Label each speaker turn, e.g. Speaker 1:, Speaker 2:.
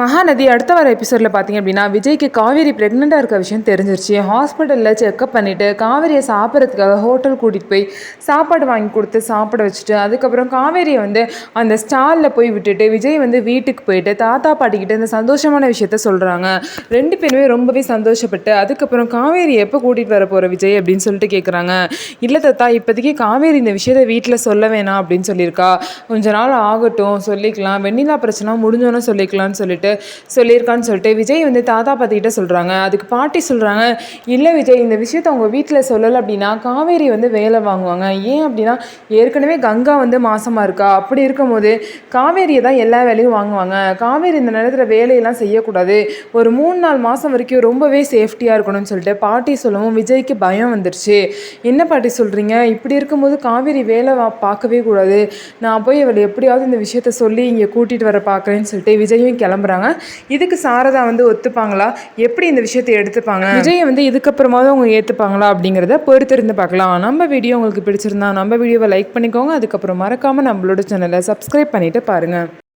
Speaker 1: மகாநதி அடுத்த வர எபிசோடில் பார்த்தீங்க அப்படின்னா விஜய்க்கு காவேரி ப்ரெக்னெண்ட்டாக இருக்க விஷயம் தெரிஞ்சிருச்சு. ஹாஸ்பிட்டலில் செக்அப் பண்ணிவிட்டு காவேரியை சாப்பிட்றதுக்காக ஹோட்டல் கூட்டிகிட்டு போய் சாப்பாடு வாங்கி கொடுத்து சாப்பிட வச்சுட்டு அதுக்கப்புறம் காவேரியை அந்த ஸ்டாலில் போய் விட்டுட்டு விஜய் வீட்டுக்கு போயிட்டு தாத்தா பாட்டிக்கிட்ட இந்த சந்தோஷமான விஷயத்த சொல்கிறாங்க. ரெண்டு பேருமே ரொம்பவே சந்தோஷப்பட்டு அதுக்கப்புறம் காவேரி எப்போ கூட்டிகிட்டு வர போகிற விஜய் அப்படின்னு சொல்லிட்டு கேட்குறாங்க. இல்லை தாத்தா, இப்போதைக்கு காவேரி இந்த விஷயத்தை வீட்டில் சொல்ல வேணாம் அப்படின்னு சொல்லியிருக்கா. கொஞ்ச நாள் ஆகட்டும், சொல்லிக்கலாம், வெண்ணிலா பிரச்சனை முடிஞ்சோன்னு சொல்லிக்கலாம்னு சொல்லியிருக்கான்னு சொல்லிட்டு விஜய் தாத்தா பாத்திக்கிட்ட சொல்கிறாங்க. அதுக்கு பாட்டி சொல்கிறாங்க, இல்லை விஜய், இந்த விஷயத்த அவங்க வீட்டில் சொல்லலை அப்படின்னா காவேரி வேலை வாங்குவாங்க. ஏன் அப்படின்னா ஏற்கனவே கங்கா மாசமாக இருக்கா. அப்படி இருக்கும்போது காவேரியை தான் எல்லா வேலையும் வாங்குவாங்க. காவேரி இந்த நேரத்தில் வேலையெல்லாம் செய்யக்கூடாது. ஒரு 3-4 மாதம் வரைக்கும் ரொம்பவே சேஃப்டியாக இருக்கணும்னு சொல்லிட்டு பாட்டி சொல்லவும் விஜய்க்கு பயம் வந்துருச்சு. என்ன பாட்டி சொல்கிறீங்க? இப்படி இருக்கும்போது காவேரி வேலை பார்க்கவே கூடாது. நான் போய் அவளை எப்படியாவது இந்த விஷயத்த சொல்லி இங்கே கூட்டிகிட்டு வர பார்க்குறேன்னு சொல்லிட்டு விஜயும் கிளம்புறாங்க. இதுக்கு சாரதா ஒத்துப்பாங்களா? எப்படி இந்த விஷயத்தை எடுத்துப்பாங்க? விஜயை இதுக்கப்புறமாவது அவங்க ஏற்றுப்பாங்களா அப்படிங்கிறத பொறுத்திருந்து பார்க்கலாம். நம்ம வீடியோ உங்களுக்கு பிடிச்சிருந்தா நம்ம வீடியோவை லைக் பண்ணிக்கோங்க. அதுக்கப்புறம் மறக்காமல் நம்மளோட சேனலை சப்ஸ்கிரைப் பண்ணிவிட்டு பாருங்கள்.